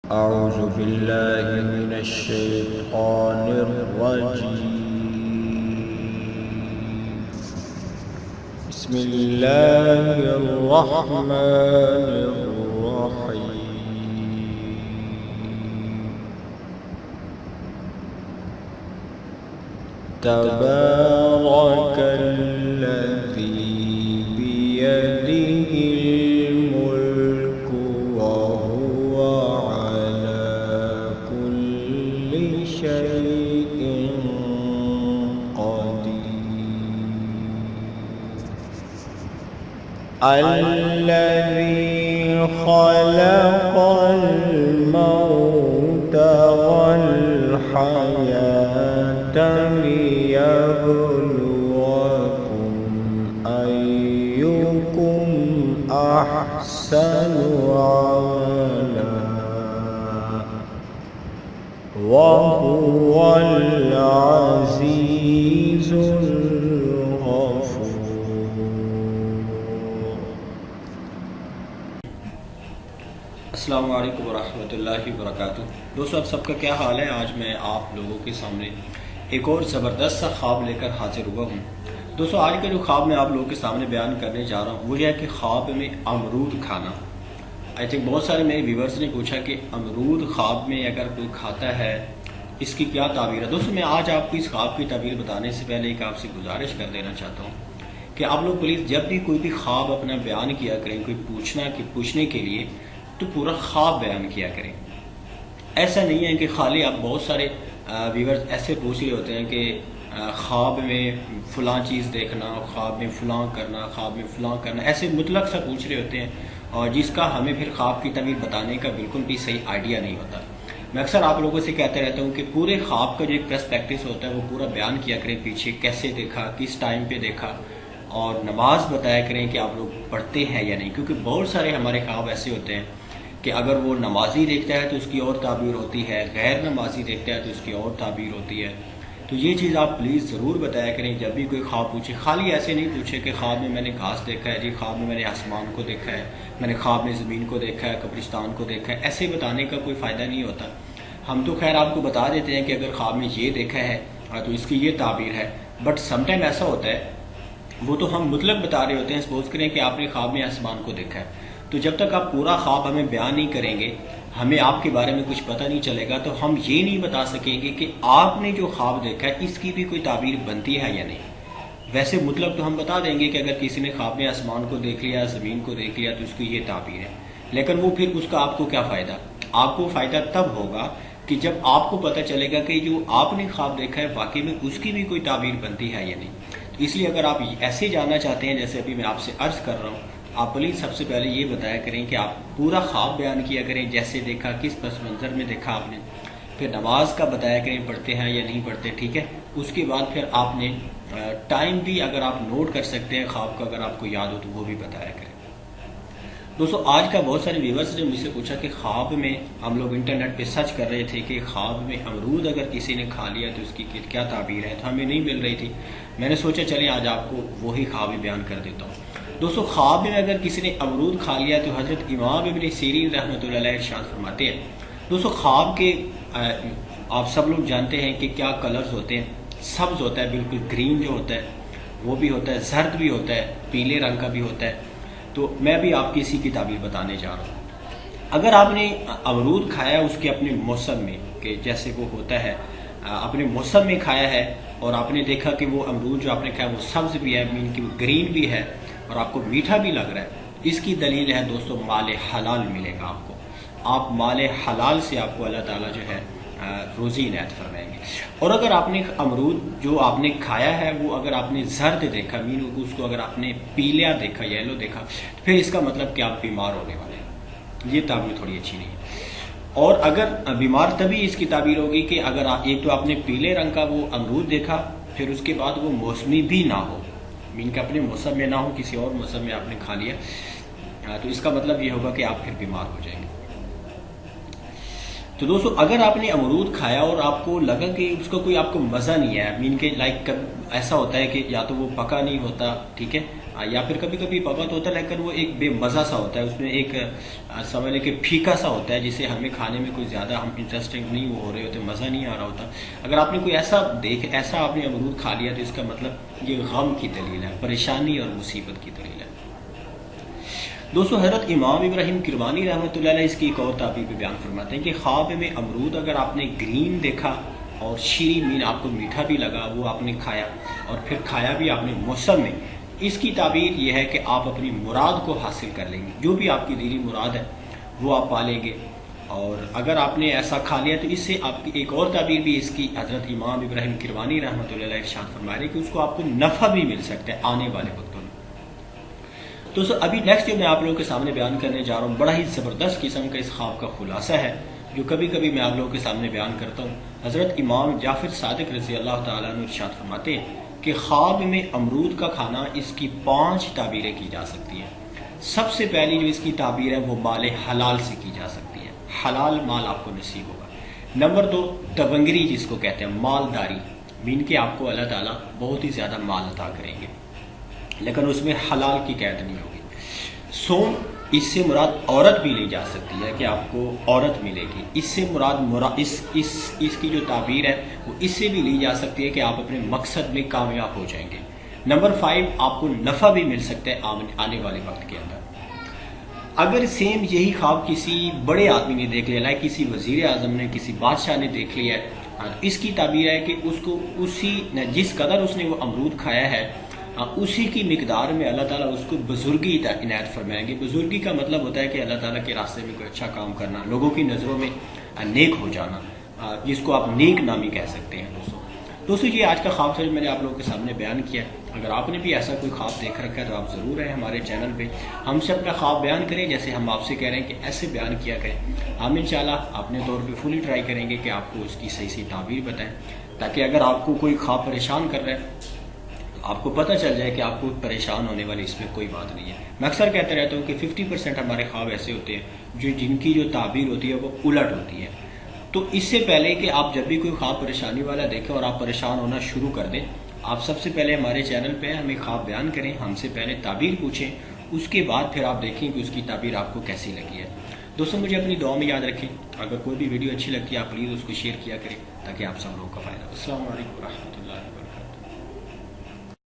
أعوذ بالله من الشيطان الرجيم. بسم الله الرحمن الرحيم. تبارك الذي بيده الملك وهو على كل شيء قدير. الذي خلق الموت والحياة ليبلوكم أيكم أحسن عملا وهو العزيز الغفور. السلام علیکم ورحمۃ اللہ وبرکاتہ. دوستو آپ سب کا کیا حال ہے؟ آج میں آپ لوگوں کے سامنے ایک اور زبردست سا خواب لے کر حاضر ہوا ہوں. دوستو آج کا جو خواب میں آپ لوگوں کے سامنے بیان کرنے جا رہا ہوں وہ یہ ہے کہ خواب میں امرود کھانا. آئی تھنک بہت سارے میرے ویورز نے پوچھا کہ امرود خواب میں اگر کوئی کھاتا ہے اس کی کیا تعبیر ہے. دوستو میں آج آپ کو اس خواب کی تعبیر بتانے سے پہلے ایک آپ سے گزارش کر دینا چاہتا ہوں کہ آپ لوگ پلیز جب بھی کوئی بھی خواب اپنا بیان کیا کریں، کوئی پوچھنے کے لیے تو پورا خواب بیان کیا کریں. ایسا نہیں ہے کہ خالی آپ بہت سارے ویورز ایسے پوچھ رہے ہوتے ہیں کہ خواب میں فلاں چیز دیکھنا، خواب میں فلاں کرنا، خواب میں فلاں کرنا، ایسے مطلق سا پوچھ رہے ہوتے ہیں اور جس کا ہمیں پھر خواب کی تعبیر بتانے کا بالکل بھی صحیح آئیڈیا نہیں ہوتا. میں اکثر آپ لوگوں سے کہتے رہتا ہوں کہ پورے خواب کا جو ایک پرسپیکٹس ہوتا ہے وہ پورا بیان کیا کریں، پیچھے کیسے دیکھا، کس ٹائم پہ دیکھا، اور نماز بتایا کریں کہ آپ لوگ پڑھتے ہیں یا نہیں. کیونکہ بہت سارے ہمارے خواب ایسے ہوتے ہیں کہ اگر وہ نمازی دیکھتا ہے تو اس کی اور تعبیر ہوتی ہے، غیر نمازی دیکھتا ہے تو اس کی اور تعبیر ہوتی ہے. تو یہ چیز آپ پلیز ضرور بتایا کریں جب بھی کوئی خواب پوچھے. خالی ایسے نہیں پوچھے کہ خواب میں میں نے گھاس دیکھا ہے جی، خواب میں میں نے آسمان کو دیکھا ہے، میں نے خواب میں زمین کو دیکھا ہے، قبرستان کو دیکھا ہے. ایسے بتانے کا کوئی فائدہ نہیں ہوتا. ہم تو خیر آپ کو بتا دیتے ہیں کہ اگر خواب میں یہ دیکھا ہے تو اس کی یہ تعبیر ہے. بٹ سم ٹائم ایسا ہوتا ہے وہ تو ہم مطلق بتا رہے ہوتے ہیں. سپوز کریں کہ آپ نے خواب میں آسمان کو دیکھا ہے، تو جب تک آپ پورا خواب ہمیں بیان نہیں کریں گے، ہمیں آپ کے بارے میں کچھ پتہ نہیں چلے گا، تو ہم یہ نہیں بتا سکیں گے کہ آپ نے جو خواب دیکھا ہے اس کی بھی کوئی تعبیر بنتی ہے یا نہیں. ویسے مطلب تو ہم بتا دیں گے کہ اگر کسی نے خواب میں آسمان کو دیکھ لیا، زمین کو دیکھ لیا تو اس کی یہ تعبیر ہے. لیکن وہ پھر اس کا آپ کو کیا فائدہ؟ آپ کو فائدہ تب ہوگا کہ جب آپ کو پتہ چلے گا کہ جو آپ نے خواب دیکھا ہے واقعی میں اس کی بھی کوئی تعبیر بنتی ہے یا نہیں. تو اس لیے اگر آپ ایسے جاننا چاہتے ہیں جیسے ابھی میں آپ سے عرض کر رہا ہوں، آپ پلیز سب سے پہلے یہ بتایا کریں کہ آپ پورا خواب بیان کیا کریں، جیسے دیکھا، کس پس منظر میں دیکھا آپ نے. پھر نماز کا بتایا کریں پڑھتے ہیں یا نہیں پڑھتے، ٹھیک ہے. اس کے بعد پھر آپ نے ٹائم بھی اگر آپ نوٹ کر سکتے ہیں خواب کا، اگر آپ کو یاد ہو تو وہ بھی بتایا کریں. دوستو آج کا بہت سارے ویورز نے مجھ سے پوچھا کہ خواب میں ہم لوگ انٹرنیٹ پہ سرچ کر رہے تھے کہ خواب میں امرود اگر کسی نے کھا لیا تو اس کی کیا تعبیر ہے، تو ہمیں نہیں مل رہی تھی. میں نے سوچا چلیں آج آپ کو وہی خواب بیان کر دیتا ہوں. دوستو خواب میں اگر کسی نے امرود کھا لیا تو حضرت امام ابن سیرین رحمۃ اللہ علیہ ارشاد فرماتے ہیں. دوستو خواب کے آپ سب لوگ جانتے ہیں کہ کیا کلرز ہوتے ہیں. سبز ہوتا ہے، بالکل گرین جو ہوتا ہے وہ بھی ہوتا ہے، زرد بھی ہوتا ہے، پیلے رنگ کا بھی ہوتا ہے. تو میں بھی آپ کی اسی کی تعبیر بتانے جا رہا ہوں. اگر آپ نے امرود کھایا اس کے اپنے موسم میں، کہ جیسے وہ ہوتا ہے اپنے موسم میں کھایا ہے اور آپ نے دیکھا کہ وہ امرود جو آپ نے کھایا وہ سبز بھی ہے، مین کی گرین بھی ہے اور آپ کو میٹھا بھی لگ رہا ہے، اس کی دلیل ہے دوستو مال حلال ملے گا آپ کو. آپ مال حلال سے آپ کو اللہ تعالیٰ جو ہے روزی عنایت فرمائیں گے. اور اگر آپ نے امرود جو آپ نے کھایا ہے وہ اگر آپ نے زرد دیکھا، مین اس کو اگر آپ نے پیلا دیکھا، یلو دیکھا، پھر اس کا مطلب کہ آپ بیمار ہونے والے ہیں. یہ تعبیر تھوڑی اچھی نہیں ہے. اور اگر بیمار تبھی اس کی تعبیر ہوگی کہ اگر ایک تو آپ نے پیلے رنگ کا وہ امرود دیکھا، پھر اس کے بعد وہ موسمی بھی نہ ہو، مین کہ اپنے موسم میں نہ ہو، کسی اور موسم میں آپ نے کھا لیا، تو اس کا مطلب یہ ہوگا کہ آپ پھر بیمار ہو جائیں گے. تو دوستو اگر آپ نے امرود کھایا اور آپ کو لگا کہ اس کا کوئی آپ کو مزہ نہیں ہے، مین کہ لائک ایسا ہوتا ہے کہ یا تو وہ پکا نہیں ہوتا، ٹھیک ہے، یا پھر کبھی کبھی بغت ہوتا ہے لیکن وہ ایک بے مزہ سا ہوتا ہے، اس میں ایک سمجھ لیں کہ پھیکا سا ہوتا ہے، جسے ہمیں کھانے میں کوئی زیادہ ہم انٹرسٹنگ نہیں ہو رہے ہوتے، مزہ نہیں آ رہا ہوتا۔ اگر آپ نے کوئی ایسا آپ نے امرود کھا لیا تو اس کا مطلب یہ غم کی دلیل ہے، پریشانی اور مصیبت کی دلیل ہے۔ دوستو حضرت امام ابراہیم کرمانی رحمۃ اللہ علیہ اس کی ایک اور تعبیر بھی بیان فرماتے ہیں کہ خواب میں امرود اگر آپ نے گرین دیکھا اور شیریں مین آپ کو میٹھا بھی لگا، وہ آپ نے کھایا اور پھر کھایا بھی آپ نے موسم میں، اس کی تعبیر یہ ہے کہ آپ اپنی مراد کو حاصل کر لیں گے، جو بھی آپ کی دلی مراد ہے وہ آپ پا لیں گے۔ اور اگر آپ نے ایسا کھا لیا تو اس سے آپ کی ایک اور تعبیر بھی اس کی حضرت امام ابراہیم کرمانی رحمۃ اللہ علیہ ارشاد فرما رہے ہیں کہ اس کو آپ کو نفع بھی مل سکتا ہے آنے والے وقتوں میں۔ تو ابھی نیکسٹ جو میں آپ لوگوں کے سامنے بیان کرنے جا رہا ہوں، بڑا ہی زبردست قسم کا اس خواب کا خلاصہ ہے جو کبھی کبھی میں آپ لوگوں کے سامنے بیان کرتا ہوں۔ حضرت امام جعفر صادق رضی اللہ تعالیٰ عنہ ارشاد فرماتے ہیں کہ خواب میں امرود کا کھانا اس کی 5 تعبیریں کی جا سکتی ہیں۔ سب سے پہلی جو اس کی تعبیر ہے وہ مال حلال سے کی جا سکتی ہے، حلال مال آپ کو نصیب ہوگا۔ نمبر 2 دونگری جس کو کہتے ہیں، مالداری، مین کہ آپ کو اللہ تعالیٰ بہت ہی زیادہ مال عطا کریں گے لیکن اس میں حلال کی قید نہیں ہوگی۔ سوم، اس سے مراد عورت بھی لی جا سکتی ہے کہ آپ کو عورت ملے گی، اس سے مراد اس کی جو تعبیر ہے وہ اس سے بھی لی جا سکتی ہے کہ آپ اپنے مقصد میں کامیاب ہو جائیں گے۔ نمبر 5 آپ کو نفع بھی مل سکتا ہے آنے والے وقت کے اندر۔ اگر سیم یہی خواب کسی بڑے آدمی نے دیکھ لیا ہے، کسی وزیر اعظم نے، کسی بادشاہ نے دیکھ لیا ہے، اس کی تعبیر ہے کہ اس کو جس قدر اس نے وہ امرود کھایا ہے اسی کی مقدار میں اللہ تعالیٰ اس کو بزرگی عنایت فرمائیں گے۔ بزرگی کا مطلب ہوتا ہے کہ اللہ تعالیٰ کے راستے میں کوئی اچھا کام کرنا، لوگوں کی نظروں میں نیک ہو جانا، جس کو آپ نیک نامی کہہ سکتے ہیں۔ دوستو یہ آج کا خواب میں نے آپ لوگوں کے سامنے بیان کیا ہے۔ اگر آپ نے بھی ایسا کوئی خواب دیکھ رکھا ہے تو آپ ضرور ہیں ہمارے چینل پہ ہم سے اپنا خواب بیان کریں، جیسے ہم آپ سے کہہ رہے ہیں کہ ایسے بیان کیا کریں۔ ہم انشاءاللہ اپنے طور پہ فلی ٹرائی کریں گے کہ آپ کو اس کی صحیح تعبیر بتائیں، تاکہ اگر آپ کو کوئی خواب پریشان کر رہا ہے آپ کو پتہ چل جائے کہ آپ کو پریشان ہونے والی اس میں کوئی بات نہیں ہے۔ میں اکثر کہتا رہتا ہوں کہ 50% ہمارے خواب ایسے ہوتے ہیں جن کی جو تعبیر ہوتی ہے وہ الٹ ہوتی ہے۔ تو اس سے پہلے کہ آپ جب بھی کوئی خواب پریشانی والا دیکھیں اور آپ پریشان ہونا شروع کر دیں، آپ سب سے پہلے ہمارے چینل پہ ہمیں خواب بیان کریں، ہم سے پہلے تعبیر پوچھیں، اس کے بعد پھر آپ دیکھیں کہ اس کی تعبیر آپ کو کیسی لگی ہے۔ دوستوں مجھے اپنی دعا میں یاد رکھیں، اگر کوئی بھی ویڈیو اچھی لگتی ہے آپ پلیز اس کو شیئر کیا کریں تاکہ آپ سب لوگوں کا فائدہ ہو۔ السلام علیکم ورحمۃ اللہ۔